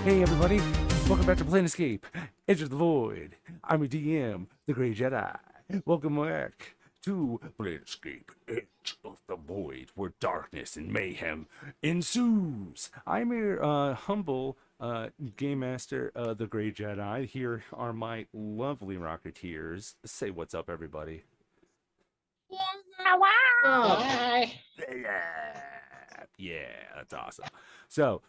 Hey everybody, welcome back to Planetscape, Edge of the Void. I'm your DM, the Grey Jedi. Welcome back to Planetscape, Edge of the Void, where darkness and mayhem ensues. I'm your humble game master, the Grey Jedi. Here are my lovely Rocketeers. Say what's up, everybody. Hi. Yeah, that's awesome. So,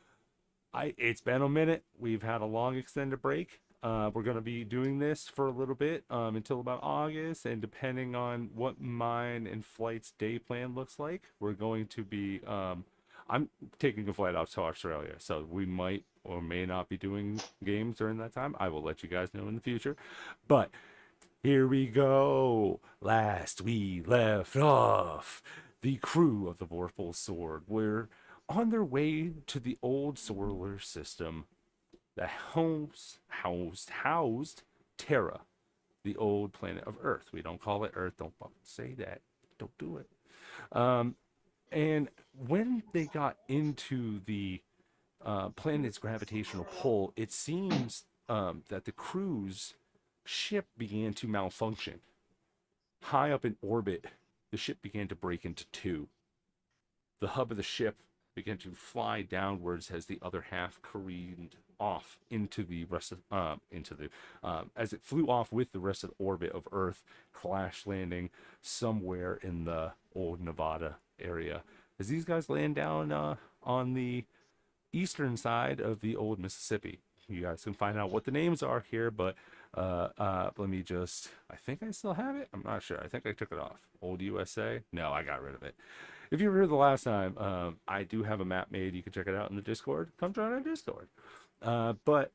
it's been a minute. We've had a long extended break. We're gonna be doing this for a little bit until about August, and depending on what mine and flight's day plan looks like, we're going to be. I'm taking a flight out to Australia, so we might or may not be doing games during that time. I will let you guys know in the future. But here we go. Last we left off, the crew of the Vorpal Sword were on their way to the old solar system that housed Terra, the old planet of Earth. We don't call it Earth. Don't say that. Don't do it. Um, and when they got into the planet's gravitational pull, it seems that the crew's ship began to malfunction. High up in orbit, the ship began to break into two. The hub of the ship began to fly downwards as the other half careened off into the rest of as it flew off with the rest of the orbit of Earth, crash landing somewhere in the old Nevada area. As these guys land down on the eastern side of the old Mississippi. You guys can find out what the names are here, but let me just, I think I still have it. I'm not sure. I think I took it off. Old USA? No, I got rid of it. If you were here the last time, I do have a map made. You can check it out in the Discord. Come join our Discord. But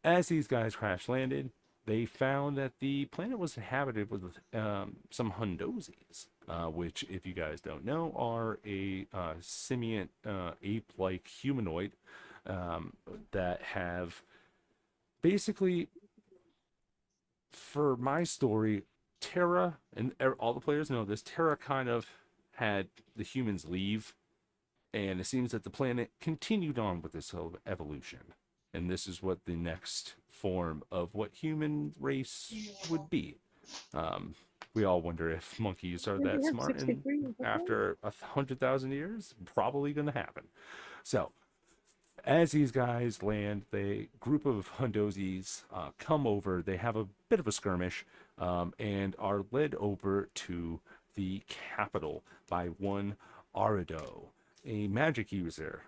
as these guys crash landed, they found that the planet was inhabited with some Hundozis, which, if you guys don't know, are a simian ape-like humanoid that have basically, for my story, Terra, and all the players know this, Terra kind of had the humans leave, and it seems that the planet continued on with this whole evolution. And this is what the next form of what human race would be. Um, we all wonder if monkeys are that smart, and after 100,000 years, probably going to happen. So, as these guys land, the group of Hundozis come over. They have a bit of a skirmish and are led over to the capital by one Arido, a magic user,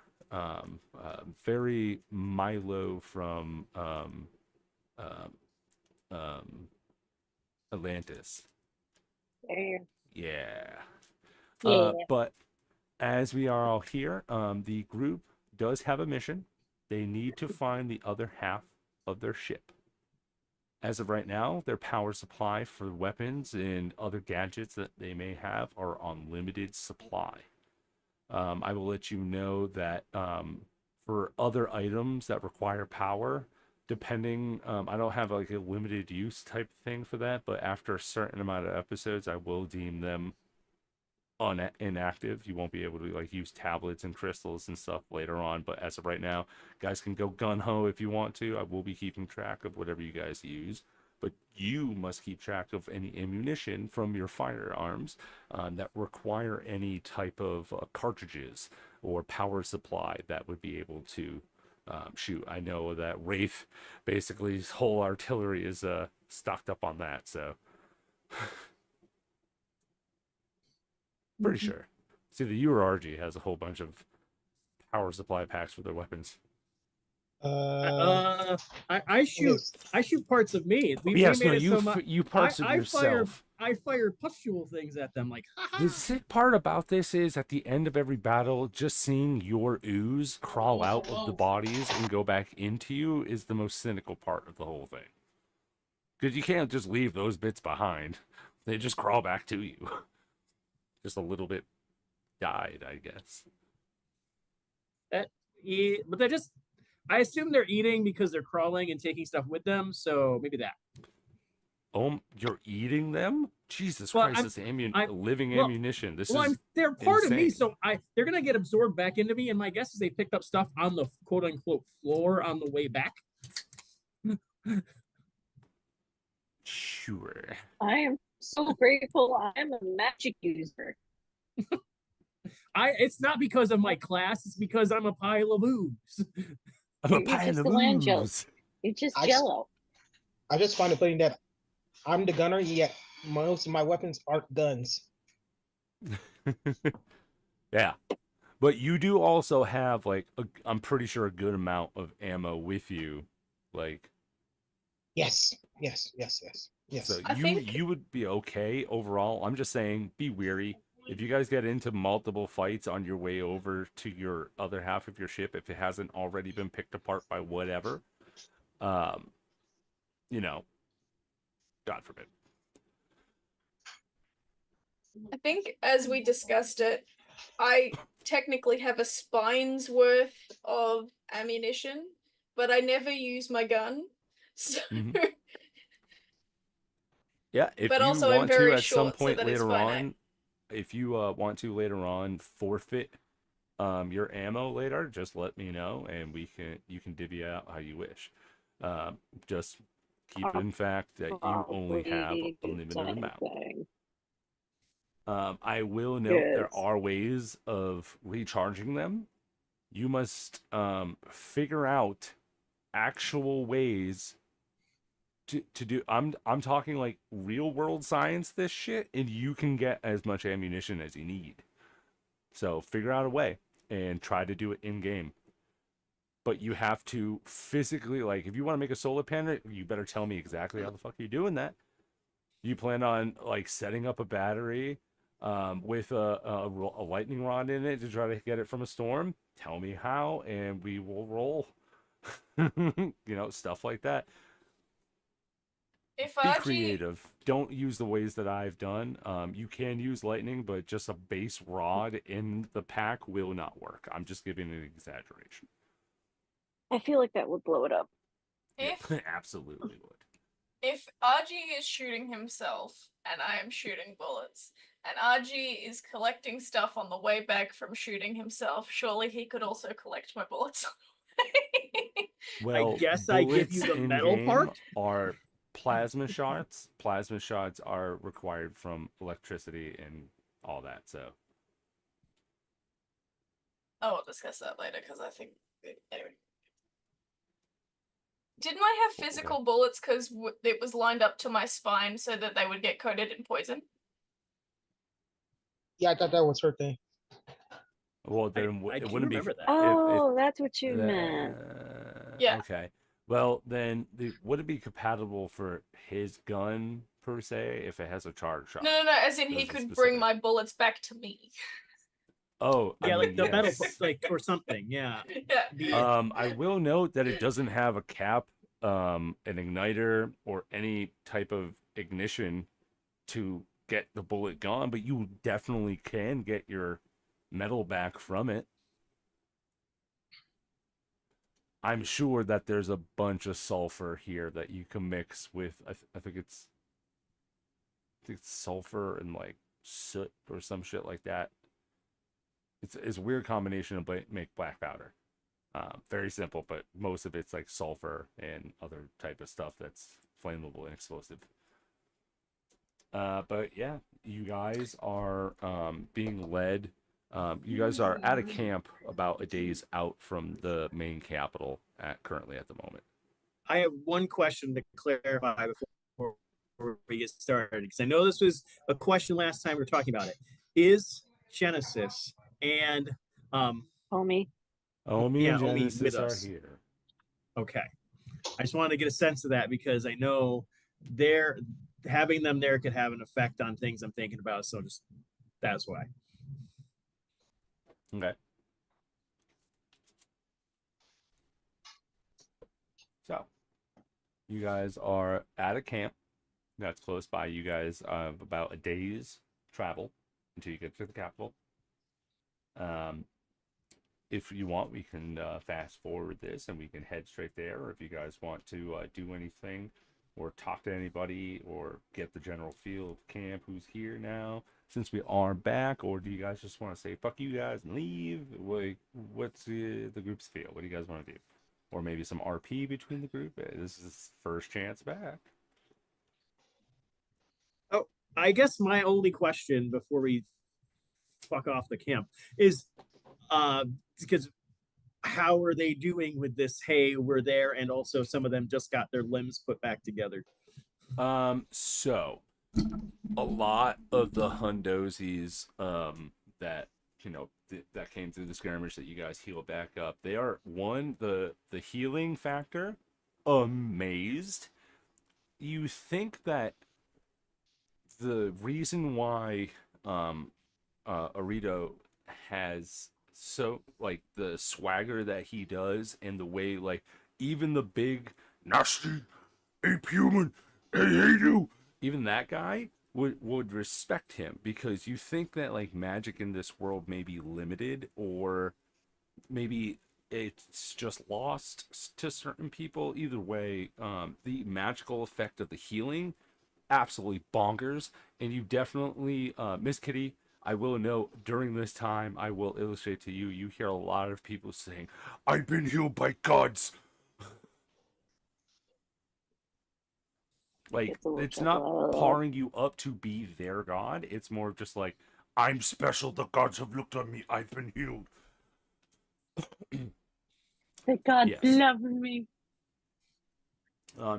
very Milo from um, um, Atlantis. Yeah. Yeah. Yeah. But as we are all here, the group does have a mission. They need to find the other half of their ship. As of right now, their power supply for weapons and other gadgets that they may have are on limited supply. I will let you know that for other items that require power, depending, I don't have like a limited use type thing for that, but after a certain amount of episodes, I will deem them inactive. You won't be able to like use tablets and crystals and stuff later on. But as of right now, guys can go gun ho if you want to. I will be keeping track of whatever you guys use. But you must keep track of any ammunition from your firearms that require any type of cartridges or power supply that would be able to shoot. I know that Wraith, basically, his whole artillery is stocked up on that. So pretty sure. See, the U or RG has a whole bunch of power supply packs for their weapons. Uh, I shoot yes. parts of me. We Yes, no, made it so much. you parts of yourself. I fire pustule things at them like The sick part about this is at the end of every battle, just seeing your ooze crawl out of the bodies and go back into you is the most cynical part of the whole thing. Because you can't just leave those bits behind. They just crawl back to you. Just a little bit died, I guess. that. But they're just. I assume they're eating because they're crawling and taking stuff with them. So maybe that. Oh, you're eating them? Jesus Well, Christ, living well, ammunition. This well, is they're part of me, insane. so they're gonna get absorbed back into me. And my guess is they picked up stuff on the quote unquote floor on the way back. Sure. I am so grateful I'm a magic user. It's not because of my class, it's because I'm a pile of ooze. I'm a You're pile just of the land jello. ooze. You're just I, jello. I just find it funny that I'm the gunner, yet most of my weapons aren't guns. Yeah. But you do also have like I'm pretty sure a good amount of ammo with you. Like Yes, yes, yes, yes, so yes. I you think you would be okay overall. I'm just saying be wary. If you guys get into multiple fights on your way over to your other half of your ship, if it hasn't already been picked apart by whatever, um, you know, God forbid. I think as we discussed it, I technically have a spine's worth of ammunition, but I never use my gun. So Mhm. Yeah, if but you also I'm want to very at some short, so point that it's later finite. on, if you want to later on forfeit your ammo later, just let me know and you can divvy out how you wish. Just keep it in fact that you only have Probably a do the limited same amount. thing. I will note there Yes. are ways of recharging them. You must figure out actual ways to do. I'm talking like real world science this shit, and you can get as much ammunition as you need. So figure out a way and try to do it in game. But you have to physically, like, if you want to make a solar panel, you better tell me exactly how the fuck you're doing that. You plan on like setting up a battery with a lightning rod in it to try to get it from a storm? Tell me how, and we will roll. Stuff like that. If Be RG creative. Don't use the ways that I've done. You can use lightning, but just a base rod in the pack will not work. I'm just giving an exaggeration. I feel like that would blow it up. Yeah, if absolutely would. if RG is shooting himself and I am shooting bullets, and RG is collecting stuff on the way back from shooting himself, surely he could also collect my bullets. Well, guess I give you bullets the in metal game part? are plasma shots. Plasma shots are required from electricity and all that. So Oh, we'll discuss that later because I think anyway. Didn't I have okay. physical bullets because it was lined up to my spine so that they would get coated in poison? Yeah, I thought that was her thing. Well, then I it do wouldn't be. remember that. Oh, that's what you meant. Yeah. Okay. Well, then would it be compatible for his gun per se if it has a charge shot? No, as in he Those are could specific. bring my bullets back to me. Oh, Yeah, I like mean, the metal, yes. like or something. Yeah. Yeah. I will note that it doesn't have a cap, an igniter, or any type of ignition to get the bullet gone, but you definitely can get your metal back from it. I'm sure that there's a bunch of sulfur here that you can mix with. I think it's sulfur and like soot or some shit like that. It's a weird combination to make black powder. Very simple, but most of it's like sulfur and other type of stuff that's flammable and explosive. But yeah, you guys are being led. You guys are at a camp about a day's out from the main capital currently at the moment. I have one question to clarify before we get started, because I know this was a question last time we were talking about it. Is Genesis and Homie. Omi and Omi with Genesis are us? here. Okay. I just wanted to get a sense of that because I know they're having them there could have an effect on things I'm thinking about. So just that's why. Okay. So, you guys are at a camp that's close by. You guys have about a day's travel until you get to the capital. If you want, we can fast forward this and we can head straight there. Or if you guys want to do anything or talk to anybody or get the general feel of camp, who's here now since we are back, or do you guys just want to say fuck you guys and leave? Like, what's the group's feel? What do you guys want to do? Or maybe some RP between the group? This is first chance back. Oh, I guess my only question before we fuck off the camp is because how are they doing with this? Hey, we're there, and also some of them just got their limbs put back together. So a lot of the Hundosies that that came through the skirmish that you guys healed back up, they are the healing factor amazed. You think that the reason why Arito has so like the swagger that he does, and the way like even the big nasty ape human, I hate you, even that guy would respect him, because you think that like magic in this world may be limited, or maybe it's just lost to certain people. Either way, the magical effect of the healing, absolutely bonkers. And you definitely, Miss Kitty, I will note during this time, I will illustrate to you, you hear a lot of people saying, I've been healed by gods. Like, It's a little it's not chuckle. powering you up to be their god. It's more of just like, I'm special. The gods have looked on me. I've been healed. The gods Yes. love me.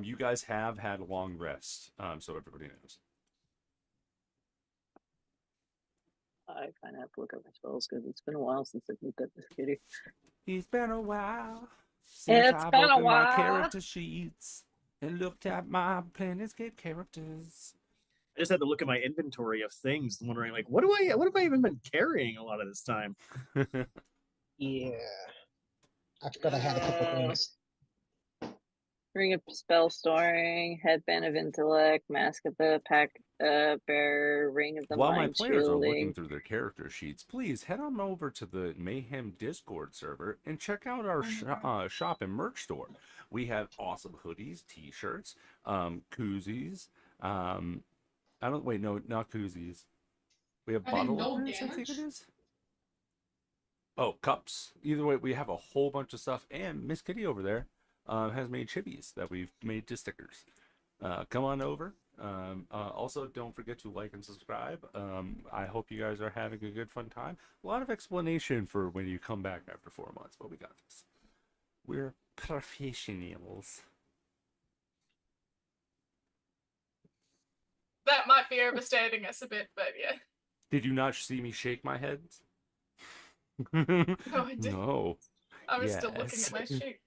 You guys have had a long rest, so everybody knows. I kind of have to look up my spells because it's been a while since I've looked at this kitty. It's been a while since It's I've been a opened my while. character sheets and looked at my Planetscape characters. I just had to look at my inventory of things, wondering like, what have I even been carrying a lot of this time? Yeah. I forgot I had a couple things. Ring of spell storing, headband of intellect, mask of the pack bearer, ring of the While my mind players are looking shielding. through their character sheets, please head on over to the Mayhem Discord server and check out our shop and merch store. We have awesome hoodies, t-shirts, koozies. I don't wait, no, not koozies. We have bottle openers, I think it is. Oh, cups. Either way, we have a whole bunch of stuff, and Miss Kitty over there has made chibis that we've made to stickers. Come on over. Also, don't forget to like and subscribe. I hope you guys are having a good, fun time. A lot of explanation for when you come back after 4 months, but we got this. We're professionals. That might be overstating us a bit, but yeah. Did you not see me shake my head? No, I didn't. No. I was still looking Yes. at my sheet.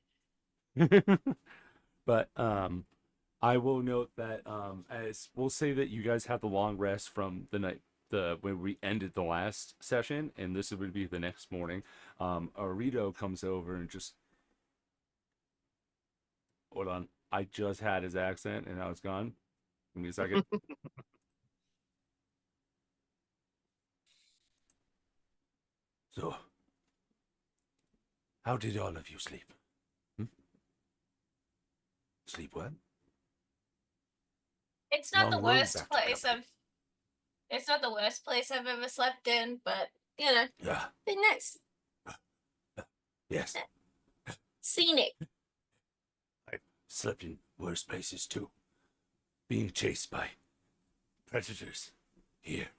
But I will note that as we'll say that you guys had the long rest from the night when we ended the last session, and this would be the next morning. Arito comes over and just hold on. I just had his accent and now it's gone. Give me a second. So, how did all of you sleep? Sleep well? It's not the Long road worst back to place Belgium. It's not the worst place I've ever slept in, but you know, Yeah. been nice. Yes. Scenic. I've slept in worse places too. Being chased by predators. Here,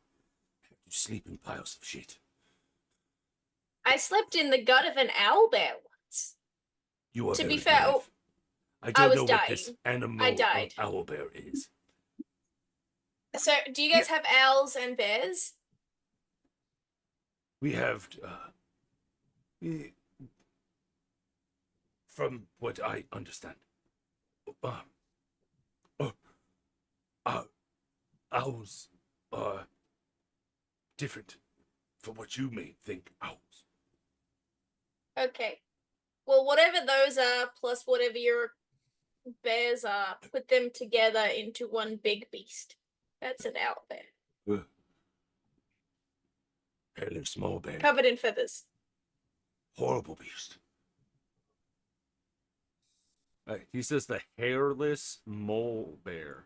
have to sleep in piles of shit. I slept in the gut of an owlbear once. You are To be very fair, brave. I don't was know what this dying. animal I died. owlbear is. So, do you guys have owls and bears? We have, from what I understand, owls are different from what you may think owls. Okay. Well, whatever those are, plus whatever your bears are, put them together into one big beast. That's an owlbear. Hello, small bear. Covered in feathers. Horrible beast. He says the hairless mole bear.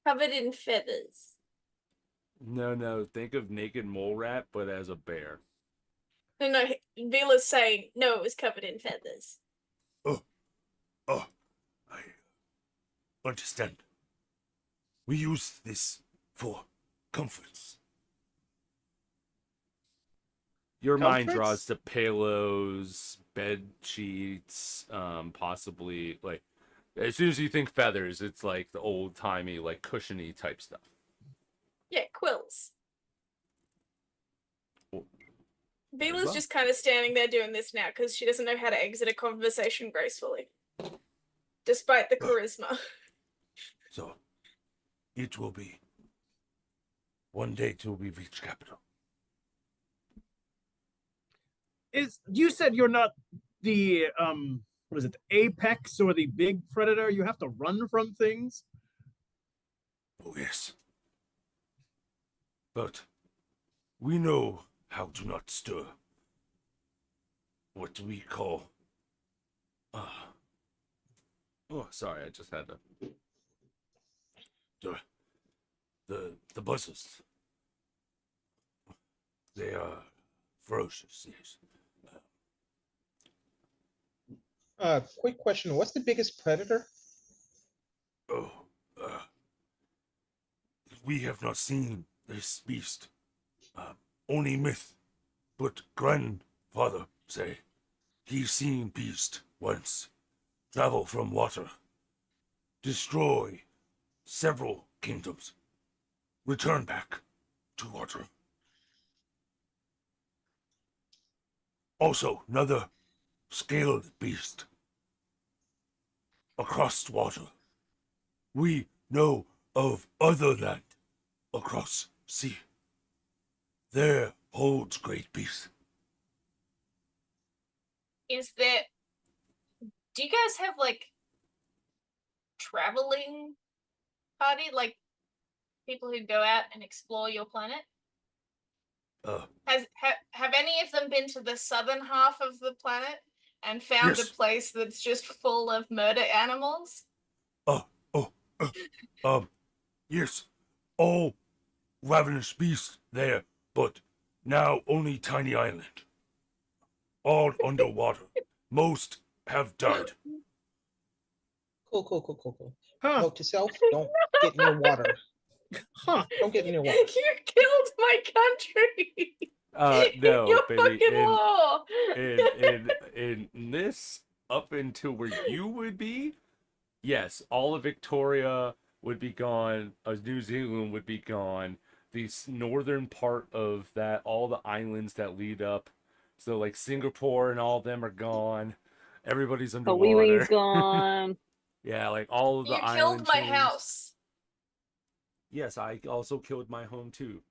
Covered in feathers. No. Think of naked mole rat, but as a bear. No, Vila's saying, no, it was covered in feathers. Oh, I understand. We use this for comforts. Your mind Comforts? draws to pillows, bed sheets, possibly like as soon as you think feathers, it's like the old timey, like cushiony type stuff. Yeah, quills. Well, Vila's well. just kind of standing there doing this now because she doesn't know how to exit a conversation gracefully. Despite the charisma. So it will be one day till we reach capital. You said you're not the what is it, the apex or the big predator? You have to run from things? Oh yes. But we know how to not stir. What we call oh, sorry, I just had to the buzzers. They are ferocious, yes. Quick question. What's the biggest predator? Oh, uh, we have not seen this beast. Only myth, but grandfather say he's seen beast once. Travel from water. Destroy several kingdoms. Return back to water. Also, another scaled beast. Across water. We know of other land across sea. There holds great peace. Is there... Do you guys have, like, traveling party? Like, people who go out and explore your planet? Have any of them been to the southern half of the planet and found Yes. a place that's just full of murder animals? Yes. All ravenous beasts there, but now only tiny island. All underwater. Most have died. Cool. Huh. Note to self, don't get near water. Huh. Don't get near water. You killed my country! No, Your baby. fucking law! In this, up until where you would be, yes, all of Victoria would be gone. New Zealand would be gone. The northern part of that, all the islands that lead up, so like Singapore and all of them are gone. Everybody's underwater. Hawaii gone. Yeah, like all of the You island killed my chains. house. Yes, I also killed my home too.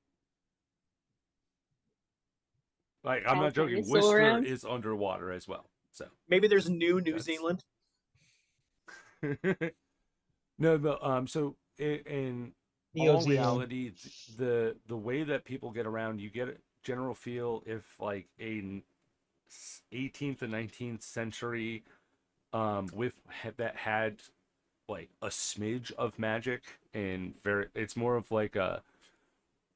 Like, I'm not joking. California's still Worcester around? is underwater as well. So Maybe there's New That's- Zealand. no, but so in Neo all Zealand. reality, the way that people get around, you get a general feel if like a 18th and 19th century that had like a smidge of magic, and it's more of like a,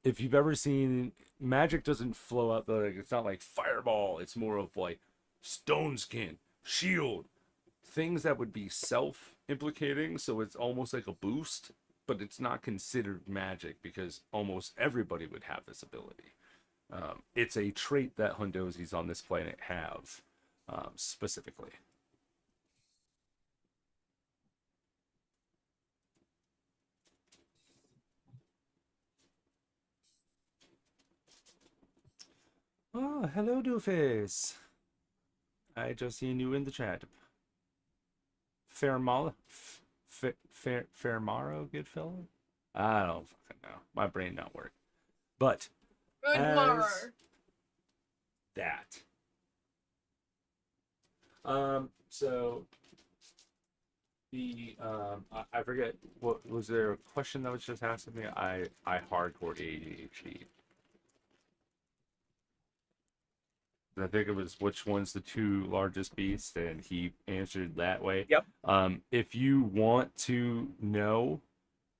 if you've ever seen, magic doesn't flow out like, it's not like fireball, it's more of like stone skin, shield, things that would be self-implicating, so it's almost like a boost, but it's not considered magic because almost everybody would have this ability. It's a trait that Hundozis on this planet have, specifically. Oh, hello, Doofus. I just seen you in the chat. Fairmaro, good fellow? I don't fucking know. My brain not work. But Good as morrow. that. So the I forget, what was there a question that was just asked of me? I hardcore ADHD. I think it was which one's the two largest beasts, and he answered that way. Yep. If you want to know,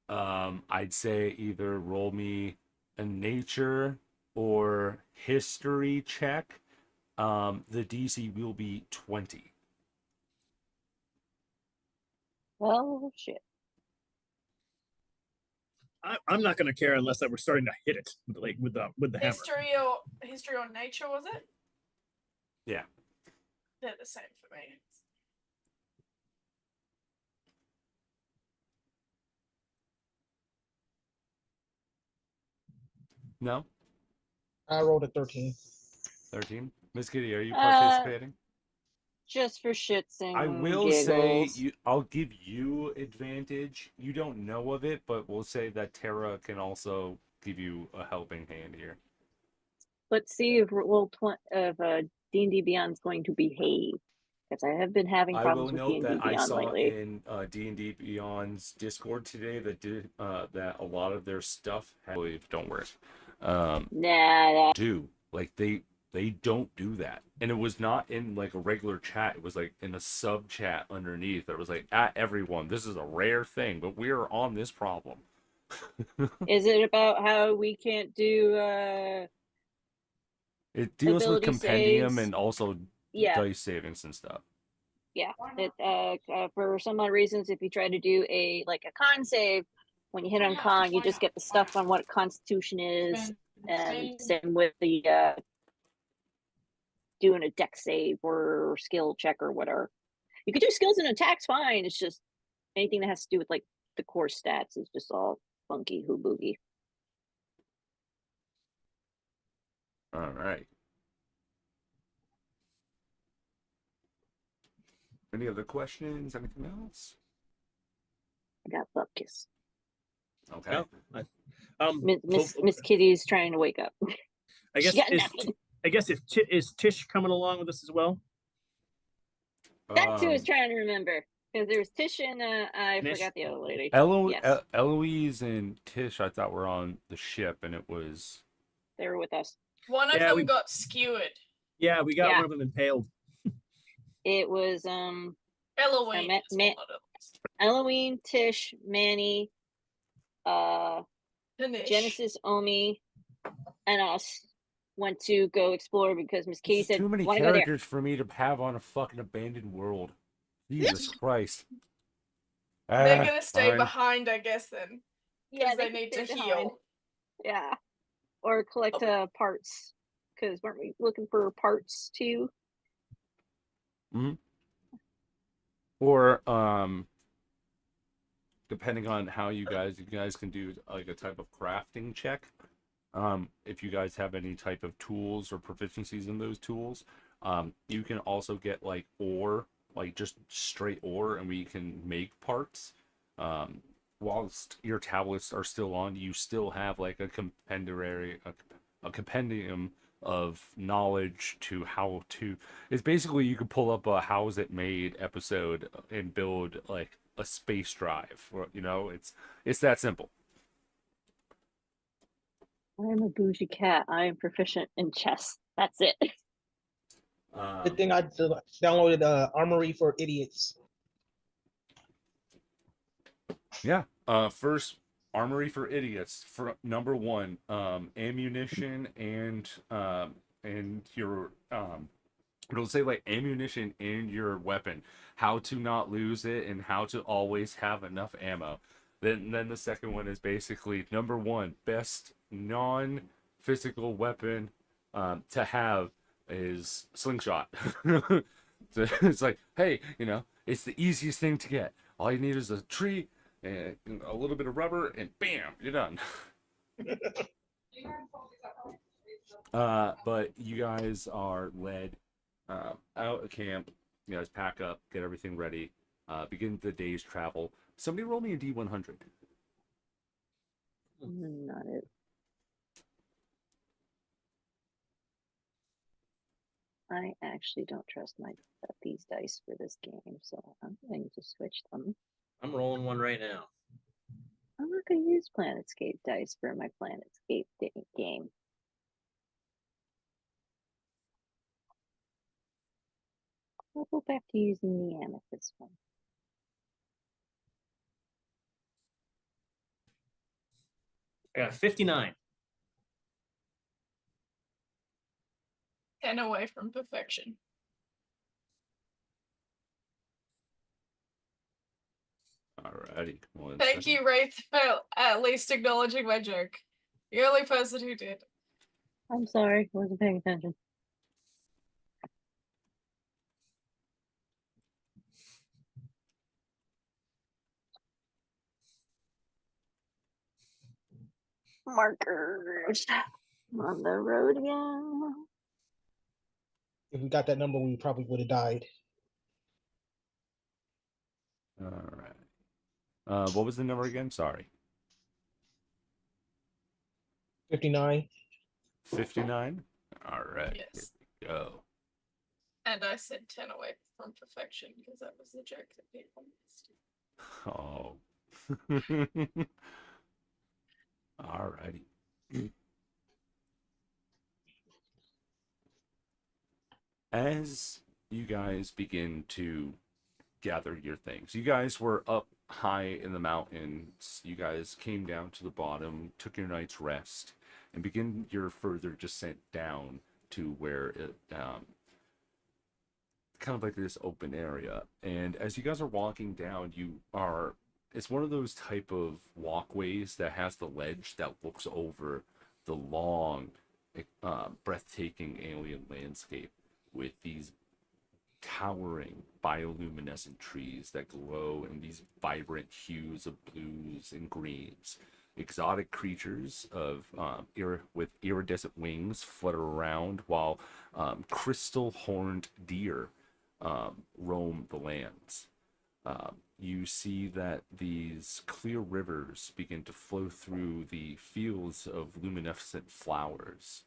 I'd say either roll me a nature or history check. The DC will be 20. Oh shit. I'm not going to care unless that we're starting to hit it with the hammer. History or nature, was it? Yeah. They're the same for me. No? I rolled a 13. 13? Miss Kitty, are you Uh, participating? Just for shits and I will giggles. say I'll give you advantage. You don't know of it, but we'll say that Tara can also give you a helping hand here. Let's see if D&D Beyond's going to behave. Because I have been having I will problems with note D&D that I Beyond saw lately. in D&D Beyond's Discord today that a lot of their stuff don't work. Nah, They don't do that, and it was not in like a regular chat. It was like in a sub chat underneath. It was like, at everyone, this is a rare thing, but we are on this problem. is it about how we can't do It deals with ability compendium saves? and also Yeah, dice savings and stuff. yeah. It for some odd reasons, if you try to do a con save, when you hit on con, you just get the stuff on what Constitution is, and same with the doing a deck save or skill check or whatever. You could do skills and attacks fine. It's just anything that has to do with like the core stats is just all funky hooboogie. All right. Any other questions? Anything else? I got butt kiss. Okay. No, Miss Kitty's trying to wake up. I guess She got is, nothing. I guess is Tish coming along with us as well? That's who I was trying to remember. Because there was Tish and I Nish? forgot the other lady. Yes. Yes. Eloise and Tish, I thought were on the ship, and it was. They were with us. One of them got skewered. Yeah, we got Yeah. one of them impaled. It was Eloise. Eloise, Tish, Manny, Finish. Genesis, Omi, and us went to go explore because Miss Kitty said, Too many "Want to go there?" characters for me to have on a fucking abandoned world. Jesus Christ. They're gonna stay fine. behind, I guess, then. Because Yeah, they need to stay heal. behind. Yeah, or collect parts. Because weren't we looking for parts too? Mm-hmm. Or depending on how you guys can do like a type of crafting check. If you guys have any type of tools or proficiencies in those tools, you can also get like ore, like just straight ore, and we can make parts. Whilst your tablets are still on, you still have like a compendium of knowledge to how to. It's basically you could pull up a "How's It Made" episode and build like a space drive. It's that simple. I'm a bougie cat. I am proficient in chess. That's it. Good thing I downloaded Armory for Idiots. Yeah. First, Armory for Idiots. For number one, ammunition and your it'll say like ammunition and your weapon, how to not lose it, and how to always have enough ammo. Then the second one is basically number one, best non-physical weapon to have is slingshot. So it's like, hey, it's the easiest thing to get. All you need is a tree and a little bit of rubber, and bam, you're done. But you guys are led out of camp. You guys pack up, get everything ready, begin the day's travel. Somebody roll me a D100. Not it. I actually don't trust these dice for this game, so I'm going to switch them. I'm rolling one right now. I'm not going to use Planetscape dice for my Planetscape game. I'll go back to using the amethyst one. I got a 59. 10 away from perfection. Alrighty. One Thank second. you, Wraith, for at least acknowledging my joke. The only person who did. I'm sorry, wasn't paying attention. Markers. I'm on the road again. If we got that number, we probably would have died. Alright. What was the number again? Sorry. 59. 59? Alright. Yes. Here we go. And I said 10 away from perfection because that was the joke that people missed. Oh. Alrighty. As you guys begin to gather your things, you guys were up high in the mountains. You guys came down to the bottom, took your night's rest, and begin your further descent down to where it kind of like this open area. And as you guys are walking down, it's one of those type of walkways that has the ledge that looks over the long, breathtaking alien landscape with these towering bioluminescent trees that glow in these vibrant hues of blues and greens. Exotic creatures with iridescent wings flutter around, while crystal horned deer roam the lands. You see that these clear rivers begin to flow through the fields of luminescent flowers.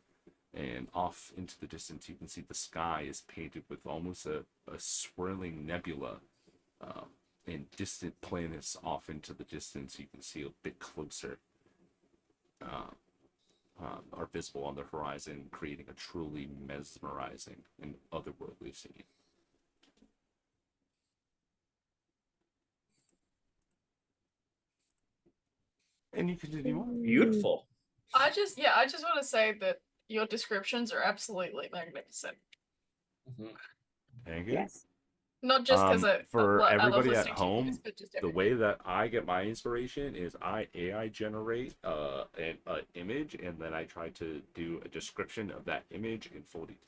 And off into the distance, you can see the sky is painted with almost a swirling nebula. And distant planets off into the distance, you can see a bit closer, are visible on the horizon, creating a truly mesmerizing and otherworldly scene. And you continue on. Beautiful. I just want to say that your descriptions are absolutely magnificent. Thank you. Yes. Not just because for I love everybody at listening to you home, guys, but just the everything. way that I get my inspiration is I AI generate an image, and then I try to do a description of that image in full detail.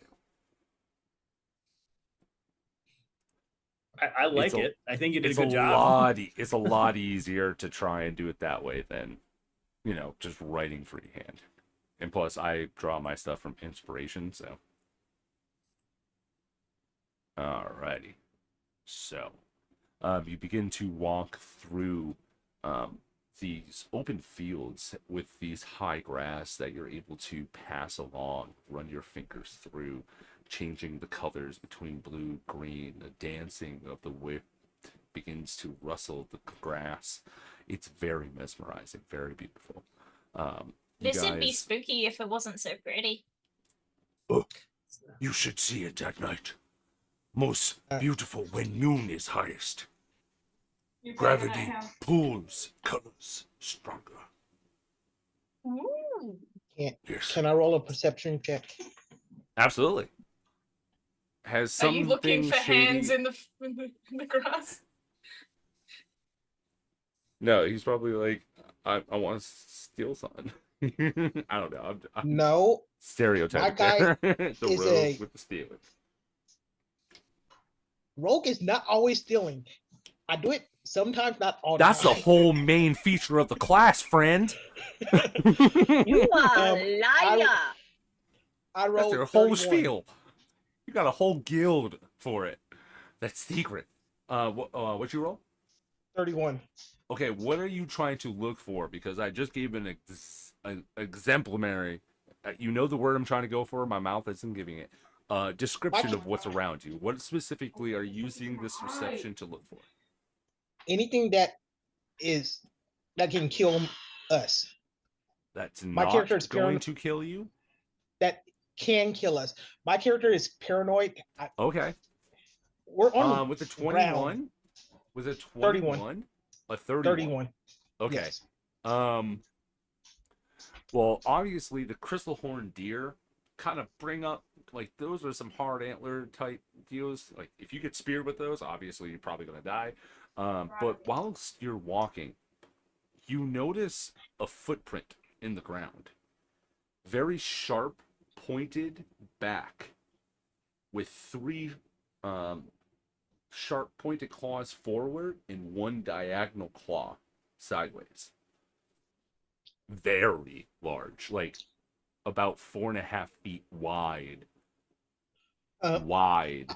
I like It's a- it. I think you did a It's good a job. it's a lot easier to try and do it that way than, just writing freehand. And plus, I draw my stuff from inspiration, so. Alrighty. So, you begin to walk through these open fields with these high grass that you're able to pass along, run your fingers through, changing the colors between blue, green. The dancing of the whip begins to rustle the grass. It's very mesmerizing, very beautiful. This would be spooky if it wasn't so pretty. Oh, you should see it at night. Most beautiful when noon is highest. Gravity pulls colors stronger. Ooh. Yes. Can I roll a perception check? Absolutely. Has Are something you looking for shady... hands in the grass? No, he's probably like, I want to steal something. I don't know. I'm No. stereotyping My guy there. The is rogue with the stealing. Rogue is not always stealing. I do it sometimes, not all the That's the time. whole main feature of the class, friend. You are a liar. I That's rolled their whole 31. spiel. You got a whole guild for it. That's secret. What you roll? 31. Okay, what are you trying to look for? Because I just gave an exemplary. You know the word I'm trying to go for. My mouth isn't giving it. Description of what's around you. What specifically are you using this reception to look for? Anything that can kill us. That's My not character is going to kill you? That can kill us. My character is paranoid. Okay. We're on With a the ground. 21, with a 31. 21, a 31. 31. Okay. Yes. Well, obviously the crystal horn deer kind of bring up, like, those are some hard antler type deals. Like, if you get speared with those, obviously you're probably gonna die. But whilst you're walking, you notice a footprint in the ground, very sharp, pointed back, with three sharp pointed claws forward and one diagonal claw sideways. Very large, like about 4.5 feet wide. Wide.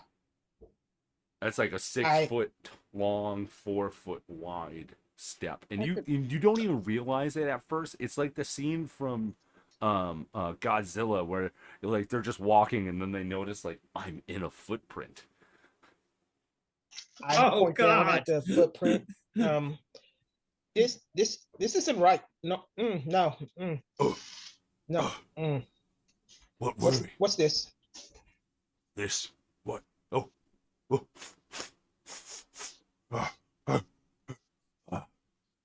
That's like a 6-foot long, 4-foot wide step, and you don't even realize it at first. It's like the scene from Godzilla where like they're just walking and then they notice, like, I'm in a footprint. I point down at the footprint. This isn't right. No, no, no. What's this? This what?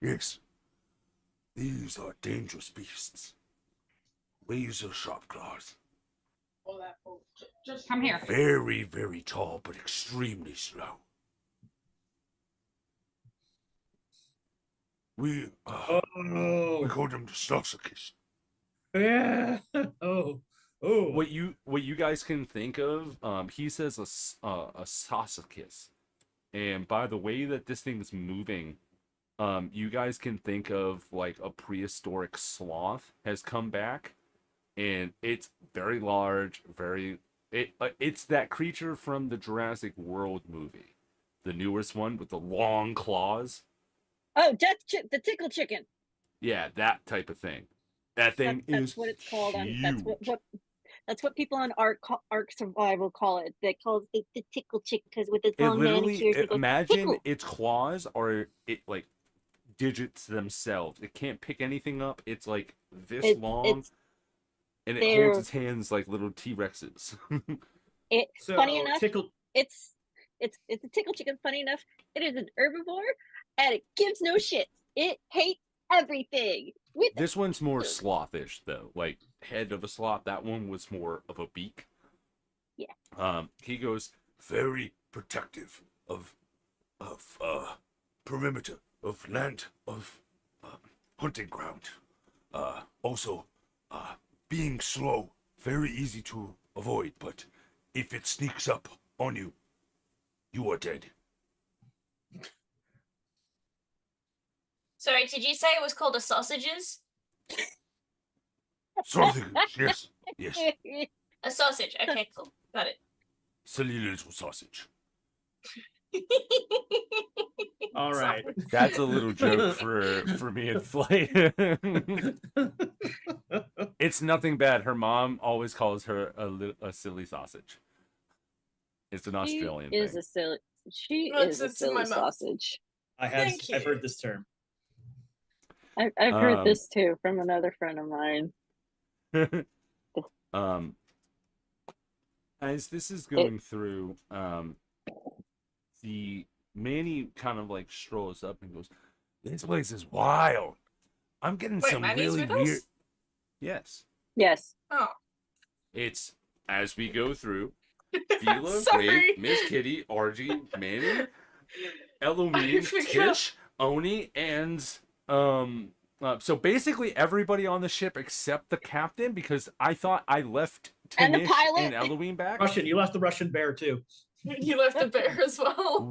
Yes. These are dangerous beasts. Razor sharp claws. Just come here. Very, very tall, but extremely slow. We call them the Sausages. Yeah. Oh. What you guys can think of, he says a Sausages, and by the way that this thing is moving, you guys can think of like a prehistoric sloth has come back, and it's very large, it's that creature from the Jurassic World movie, the newest one with the long claws. Oh, the tickle chicken. Yeah, that type of thing. That thing that's is what it's called. huge. That's what people on Ark Survival call it. They call it the tickle chicken because with its long literally, manicures. imagine tickle. its claws are like digits themselves. It can't pick anything up. It's like this long, and it holds its hands like little T-Rexes. Funny enough, it's a tickle chicken. Funny enough, it is an herbivore, and it gives no shit. It hates everything. This one's more slothish though, like head of a sloth. That one was more of a beak. Yeah. He goes very protective of perimeter of land of hunting ground. Also, being slow, very easy to avoid. But if it sneaks up on you, you are dead. Sorry, did you say it was called a sausages? Sausages, yes. A sausage. Okay, cool. Got it. Silly little sausage. All right. That's a little joke for me in flight. It's nothing bad. Her mom always calls her a silly sausage. It's an Australian thing. She is a silly sausage. I've heard this term. I've heard this too from another friend of mine. As this is going through, the Manny kind of like strolls up and goes, "This place is wild. I'm getting some really weird." Yes. Yes. Oh. It's as we go through. Fila, Sorry. Wade, Miss Kitty, Argy, Manny, Elohim, Tish, Oni, and so basically everybody on the ship except the captain, because I thought I left Tish and Elohim back. You left the Russian bear too. You left the bear as well.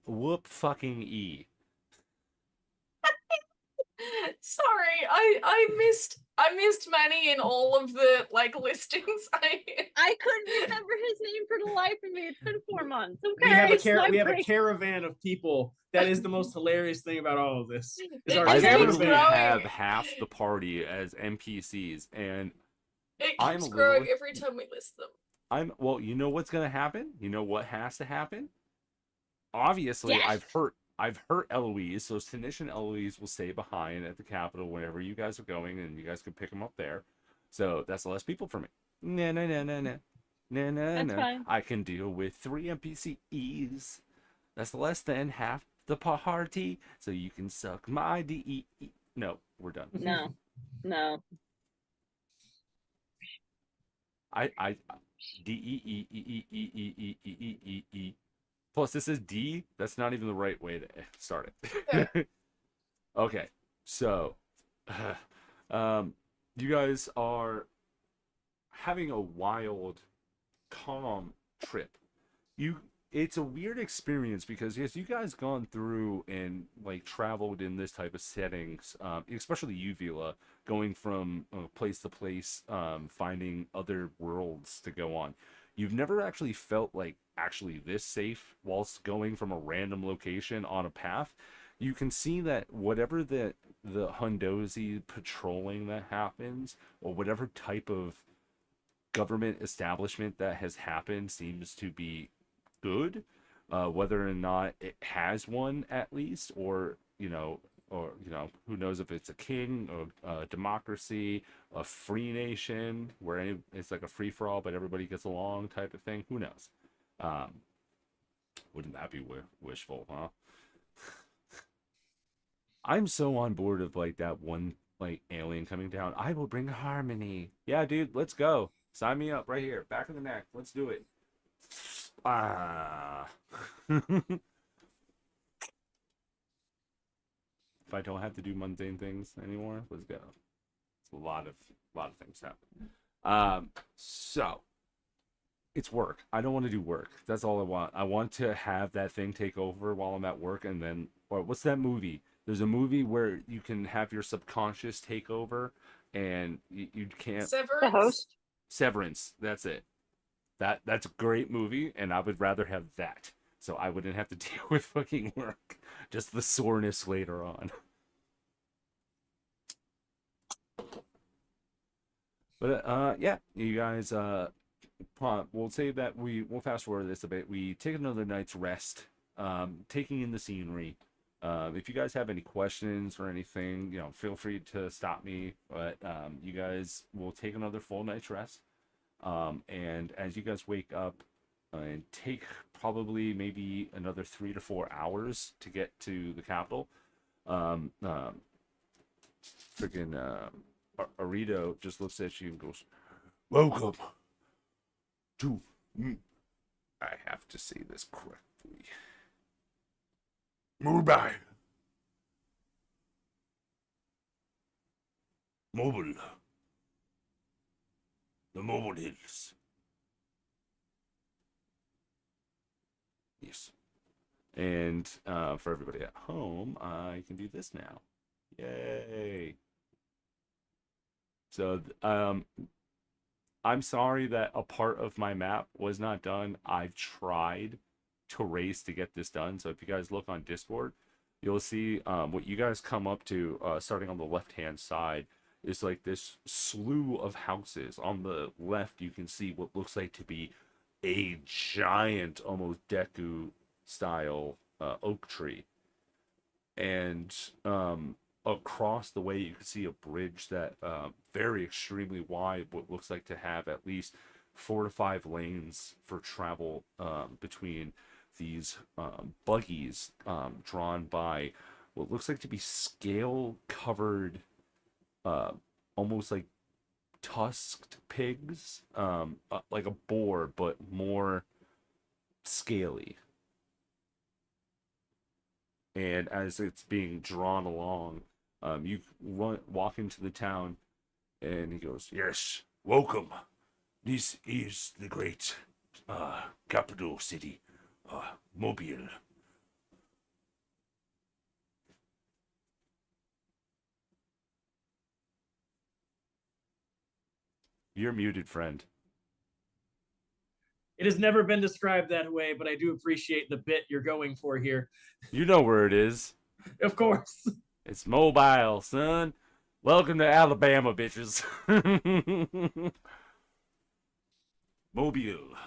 Whoop fucking E. Sorry, I missed Manny in all of the like listings. I couldn't remember his name for the life of me. It's been 4 months. Okay. We have a caravan of people. That is the most hilarious thing about all of this. I literally have half the party as NPCs, and it keeps growing every time we list them. Well, you know what's gonna happen? You know what has to happen? Obviously, yes. I've hurt Eloise, so Tanish and Eloise will stay behind at the Capitol whenever you guys are going, and you guys can pick them up there. So that's less people for me. No. Na na That's na. fine. I can deal with 3 NPCs. That's less than half the party, so you can suck my DE. No, we're done. No, no. I D-E-E-E-E-E-E-E-E-E-E. Plus, this is D. That's not even the right way to start it. Okay, so, you guys are having a wild, calm trip. It's a weird experience because yes, you guys gone through and like traveled in this type of settings, especially you, Vila, going from place to place, finding other worlds to go on. You've never actually felt like actually this safe whilst going from a random location on a path. You can see that whatever the Hundozi patrolling that happens, or whatever type of government establishment that has happened seems to be good, whether or not it has one at least, or who knows if it's a king or a democracy, a free nation where it's like a free for all, but everybody gets along type of thing. Who knows? Um, wouldn't that be wishful, huh? I'm so on board of like that one like alien coming down. I will bring harmony. Yeah, dude, let's go. Sign me up right here. Back of the neck. Let's do it. Ah. If I don't have to do mundane things anymore, let's go. It's a lot of things happen. So it's work. I don't want to do work. That's all I want. I want to have that thing take over while I'm at work, and then, or what's that movie? There's a movie where you can have your subconscious take over, and you can't. The Severance. host. Severance. That's it. That's a great movie, and I would rather have that, so I wouldn't have to deal with fucking work. Just the soreness later on. But yeah, you guys we'll say that we'll fast forward this a bit. We take another night's rest, taking in the scenery. If you guys have any questions or anything, feel free to stop me. But you guys will take another full night's rest. And as you guys wake up and take probably maybe another 3 to 4 hours to get to the capital, freaking Arito just looks at you and goes, "Welcome to I have to say this correctly. Mumbai. Mobile. The Mobile Hills. Yes. And for everybody at home, I can do this now. Yay. So, I'm sorry that a part of my map was not done. I've tried to race to get this done. So if you guys look on Discord, you'll see what you guys come up to, starting on the left-hand side, is like this slew of houses. On the left, you can see what looks like to be a giant, almost Deku-style oak tree. And across the way, you can see a bridge that very extremely wide, what looks like to have at least 4 to 5 lanes for travel between these buggies drawn by what looks like to be scale-covered, almost like tusked pigs, like a boar, but more scaly. And as it's being drawn along, you walk into the town, and he goes, "Yes, welcome. This is the great capital city, Mobile." You're muted, friend. It has never been described that way, but I do appreciate the bit you're going for here. You know where it is. Of course. It's Mobile, son. Welcome to Alabama, bitches. Mobile.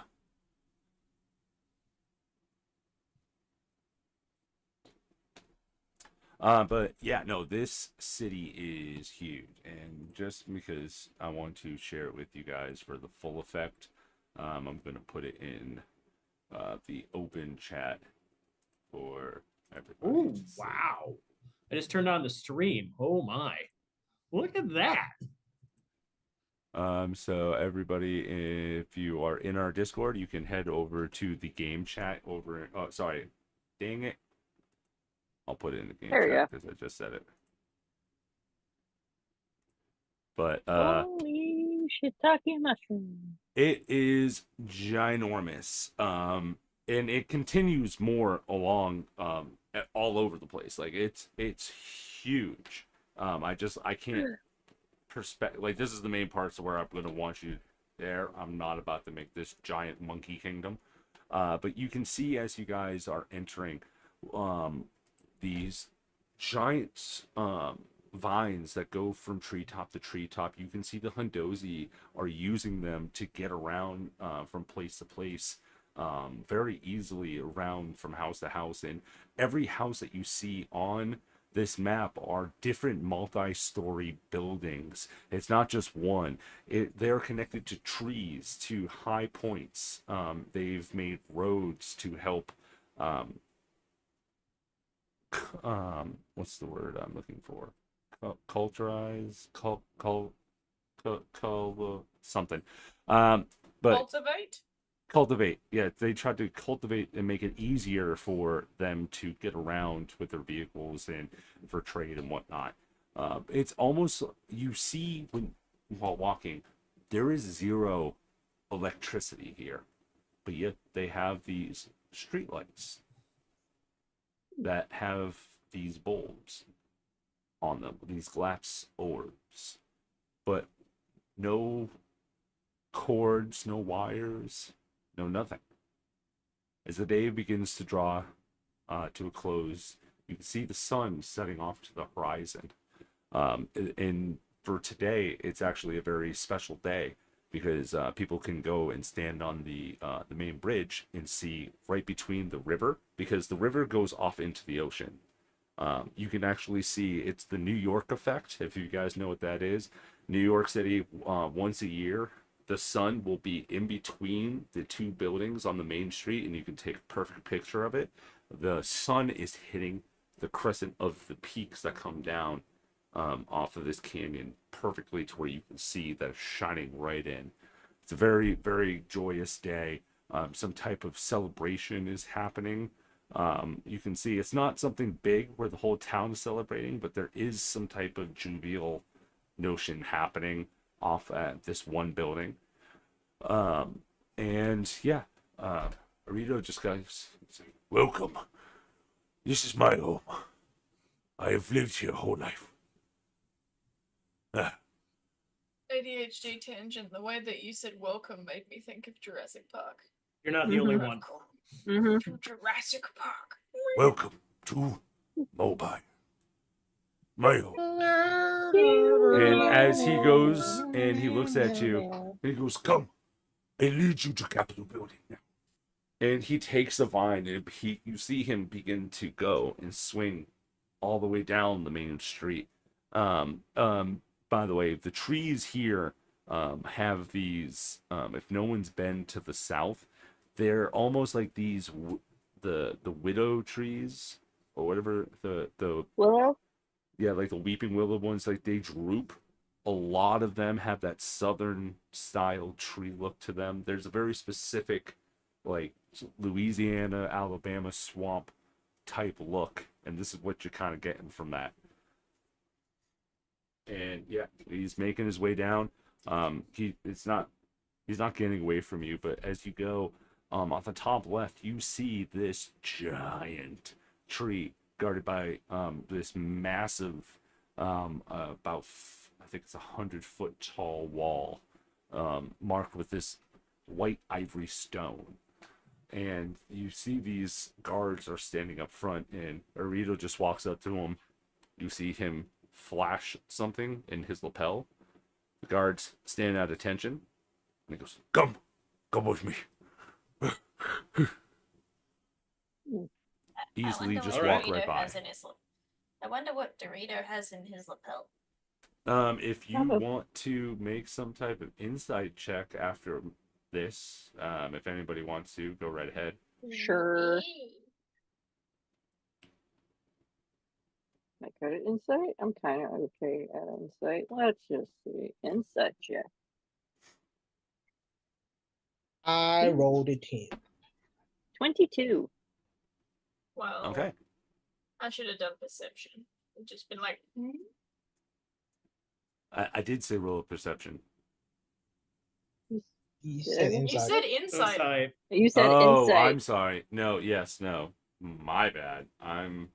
But yeah, no, this city is huge, and just because I want to share it with you guys for the full effect, I'm gonna put it in the open chat for everybody. Ooh, to see. wow. I just turned on the stream. Oh my. Look at that. So everybody, if you are in our Discord, you can head over to the game chat over. Oh, sorry, dang it! I'll put it in the game There you chat because I just said it. But Holy shiitake mushroom. it is ginormous. And it continues more along all over the place. Like it's huge. I can't like this is the main parts where I'm gonna want you there. I'm not about to make this giant monkey kingdom. But you can see as you guys are entering these giant vines that go from treetop to treetop. You can see the Hundozi are using them to get around from place to place very easily, around from house to house. And every house that you see on this map are different multi-story buildings. It's not just one. They're connected to trees, to high points. They've made roads to help what's the word I'm looking for? Culturize, something. But Cultivate? cultivate. Yeah, they tried to cultivate and make it easier for them to get around with their vehicles and for trade and whatnot. It's almost, you see while walking, there is zero electricity here, but yet they have these streetlights that have these bulbs on them, these glass orbs, but no cords, no wires, no nothing. As the day begins to draw to a close, you can see the sun setting off to the horizon. And for today, it's actually a very special day because people can go and stand on the main bridge and see right between the river, because the river goes off into the ocean. You can actually see, it's the New York effect, if you guys know what that is. New York City, once a year, the sun will be in between the two buildings on the main street, and you can take a perfect picture of it. The sun is hitting the crescent of the peaks that come down off of this canyon perfectly to where you can see that it's shining right in. It's a very, very joyous day. Some type of celebration is happening. You can see it's not something big where the whole town is celebrating, but there is some type of jovial notion happening off at this one building. And yeah, Arito just goes, "Welcome. This is my home. I have lived here whole life." ADHD tangent. The way that you said welcome made me think of Jurassic Park. You're not the only one. Mm-hmm. To Jurassic Park. Welcome to Mobile, my home. And as he goes and he looks at you, and he goes, "Come, I lead you to Capitol Building now." And he takes a vine, and you see him begin to go and swing all the way down the main street. By the way, the trees here have these. If no one's been to the south, they're almost like these the widow trees or whatever, the Willow? yeah, like the weeping willow ones, like they droop. A lot of them have that southern style tree look to them. There's a very specific, like Louisiana, Alabama swamp type look, and this is what you're kind of getting from that. And yeah, he's making his way down. He's not getting away from you, but as you go, on the top left, you see this giant tree guarded by this massive, I think it's 100-foot tall wall, marked with this white ivory stone. And you see these guards are standing up front, and Arito just walks up to him. You see him flash something in his lapel. The guards stand at attention, and he goes, come with me." Easily just walk right by. I wonder what Dorito has in his lapel. If you want to make some type of insight check after this. If anybody wants to, go right ahead. Sure. I go to insight. I'm kind of okay at insight. Let's just see. Insight check. I rolled a 10. 22. Well, Okay. I should have done perception. And just been like, I did say roll of perception. You Did said I? You inside. said insight. Insight. You said Oh, insight. I'm sorry. No, yes, no. My bad.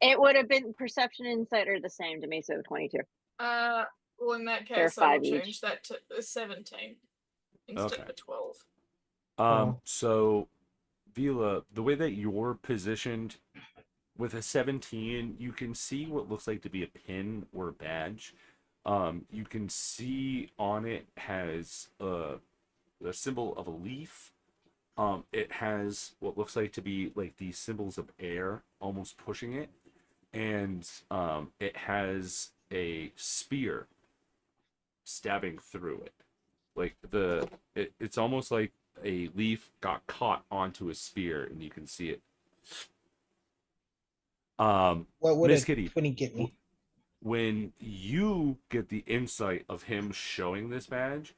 It would have been perception and insight are the same to me, so 22. Well, in that They're case, I will 5 each. change that to a 17 instead Okay. of a 12. So Vila, the way that you're positioned with a 17, you can see what looks like to be a pin or a badge. You can see on it has the symbol of a leaf. It has what looks like to be like these symbols of air almost pushing it, and it has a spear stabbing through it. Like it's almost like a leaf got caught onto a spear, and you can see it. What would Miss a Kitty, 20 get me? when you get the insight of him showing this badge,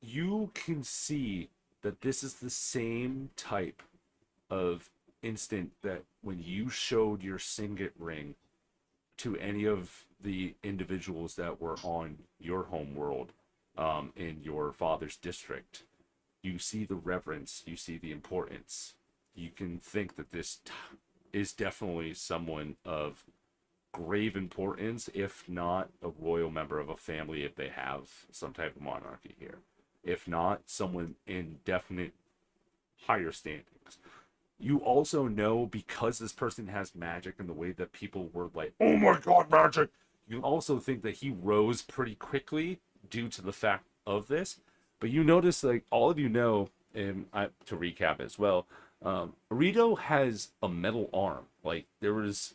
you can see that this is the same type of instant that when you showed your signet ring to any of the individuals that were on your home world, in your father's district, you see the reverence, you see the importance. You can think that this is definitely someone of grave importance, if not a royal member of a family, if they have some type of monarchy here. If not, someone in definite higher standings. You also know, because this person has magic and the way that people were like, oh my god, magic, you also think that he rose pretty quickly due to the fact of this. But you notice, like, all of you know, and to recap as well, Rito has a metal arm. Like,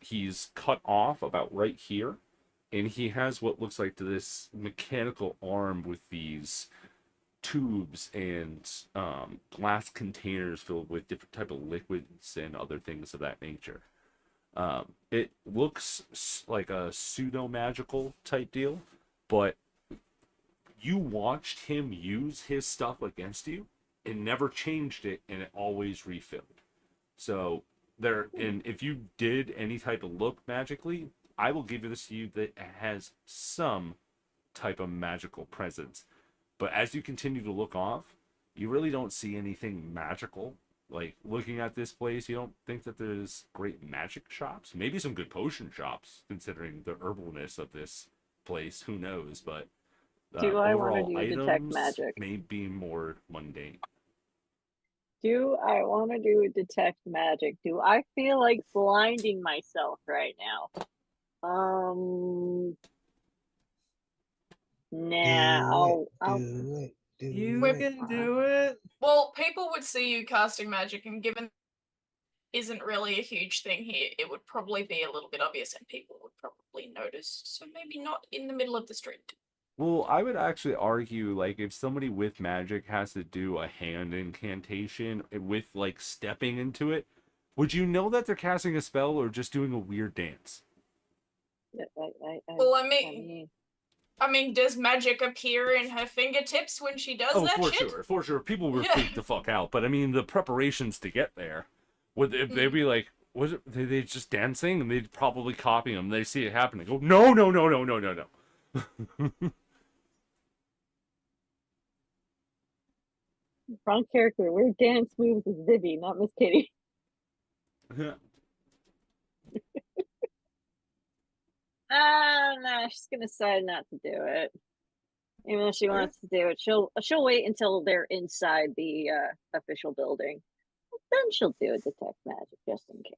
he's cut off about right here, and he has what looks like this mechanical arm with these tubes and glass containers filled with different type of liquids and other things of that nature. It looks like a pseudo magical type deal, but you watched him use his stuff against you and never changed it, and it always refilled. So and if you did any type of look magically, I will give this to you that it has some type of magical presence. But as you continue to look off, you really don't see anything magical. Like, looking at this place, you don't think that there's great magic shops. Maybe some good potion shops, considering the herbalness of this place. Who knows? But Do I want to overall do detect items magic? may be more mundane. Do I want to do detect magic? Do I feel like blinding myself right now? Nah, I'll Do it. Do You it. can do it. Well, people would see you casting magic, and given isn't really a huge thing here, it would probably be a little bit obvious, and people would probably notice. So maybe not in the middle of the street. Well, I would actually argue, like, if somebody with magic has to do a hand incantation with, like, stepping into it, would you know that they're casting a spell or just doing a weird dance? Well, I mean, does magic appear in her fingertips when she does that for shit? sure, for sure. People were Yeah. freaked the fuck out. But I mean, the preparations to get there, they'd be like, was it? They just dancing, and they'd probably copy them. They see it happening, go, no, no, no, no, no, no, no. Wrong character. We're dance moves with Vivi, not Miss Kitty. No, she's gonna decide not to do it. Even though she wants to do it, she'll wait until they're inside the official building. Then she'll do a detect magic just in case.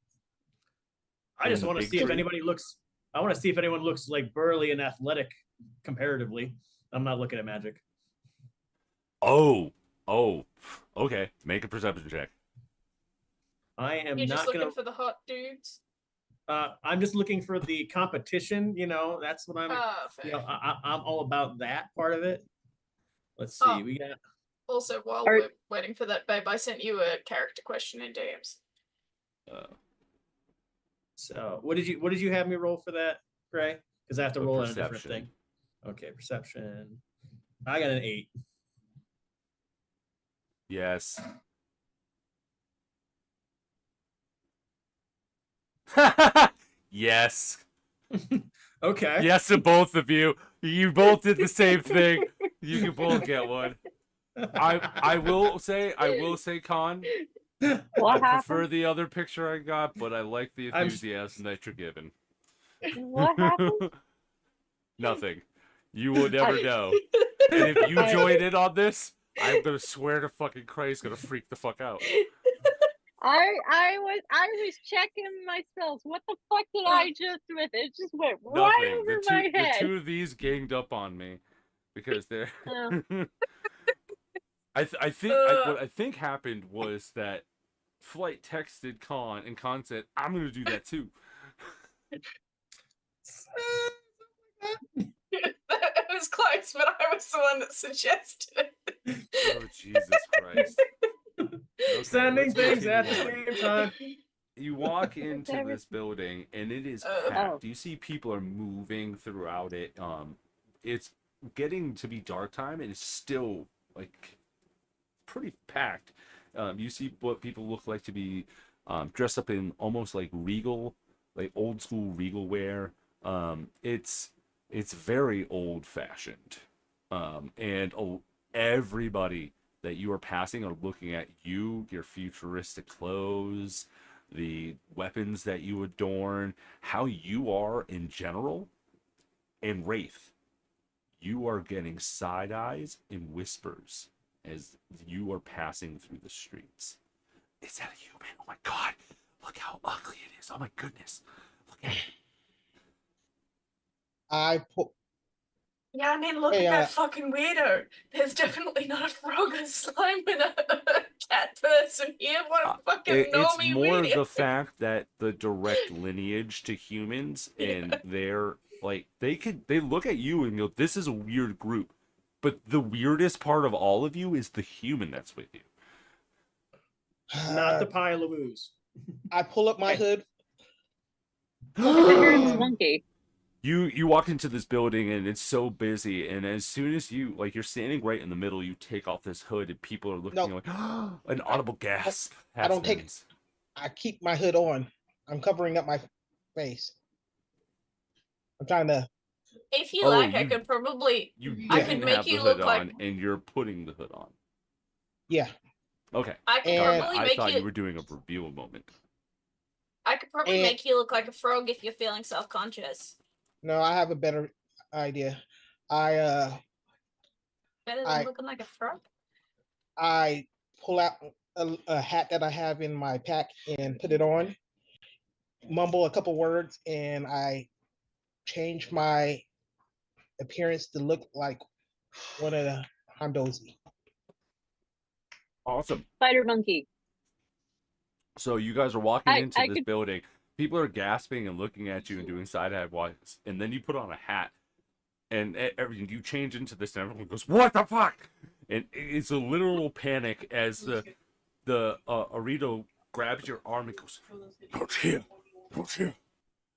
I just the want to big see if tree? anybody looks. I want to see if anyone looks like burly and athletic comparatively. I'm not looking at magic. Oh, okay. Make a perception check. I am You're just not looking gonna. for the hot dudes. I'm just looking for the competition. You know, that's what I'm. Ah, fair. You know, I'm all about that part of it. Let's see. Oh. We got Also, while Are- we're waiting for that, babe, I sent you a character question in DMs. So what did you have me roll for that, Gray? Because I have to roll on a different perception. thing. Okay, perception. I got an 8. Yes. Yes. Okay. Yes to both of you. You both did the same thing. You can both get one. I will say, Con, What I prefer happened? the other picture I got, but I like the I'm- enthusiasm that you're giving. What happened? Nothing. You will never know. And if you join in on this, I'm gonna swear to fucking Christ, gonna freak the fuck out. I was checking my spells. What the fuck did I just with? It just went right Nothing. over The my head. two of these ganged up on me because they're. Oh. What I think happened was that Flight texted Con, and Con said, "I'm gonna do that too." It was close, but I was the one that suggested it. Oh Jesus Christ! Okay, Sending let's things at the continue on. same time. You walk into this building and it is packed. You see people are moving throughout it. It's getting to be dark time and it's still like pretty packed. You see what people look like to be dressed up in almost like regal, like old school regal wear. It's very old fashioned. And everybody that you are passing are looking at you, your futuristic clothes, the weapons that you adorn, how you are in general. And Wraith, you are getting side eyes and whispers as you are passing through the streets. Is that a human? Oh my god, look how ugly it is. Oh my goodness. Look at it. Yeah, I mean, look Hey, at that fucking weirdo. There's definitely not a frog, a slime, and a cat person here. What a fucking It's normie more weirdo. the fact that the direct lineage to humans and they're like they look at you and go, this is a weird group. But the weirdest part of all of you is the human that's with you. Not the pile of ooze. I pull up my hood. Look at the hairless monkey. You walk into this building and it's so busy, and as soon as you're standing right in the middle, you take off this hood and people are looking like an audible gasp. I don't take happens. I keep my hood on. I'm covering up my face. I'm trying to. If you Oh, like, I you- could probably. You I didn't could make have the you hood look on, like. and you're putting the hood on. Yeah. Okay. I could And- probably I make thought you. you were doing a reveal moment. I could probably And- make you look like a frog if you're feeling self-conscious. No, I have a better idea. I Better than I- looking like a frog. pull out a hat that I have in my pack and put it on. Mumble a couple words, and I change my appearance to look like one of the Hondozi. Awesome. Spider monkey. So you guys are walking I into this could- building. People are gasping and looking at you and doing side-eye walks, and then you put on a hat, and everything you change into this, and everyone goes, "What the fuck?" And it's a literal panic as the Arito grabs your arm and goes, "Don't here, don't here,"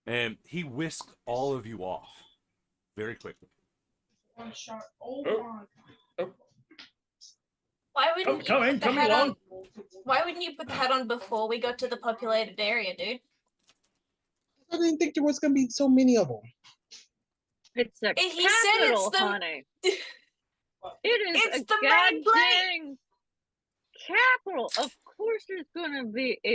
and he whisks all of you off very quickly. Why wouldn't you Coming put the hat along. on? Why wouldn't you put the hat on before we got to the populated area, dude? I didn't think there was gonna be so many of them. It's the He said capital, it's the- honey. It is It's a the main place. goddamn capital. Of course, there's gonna be a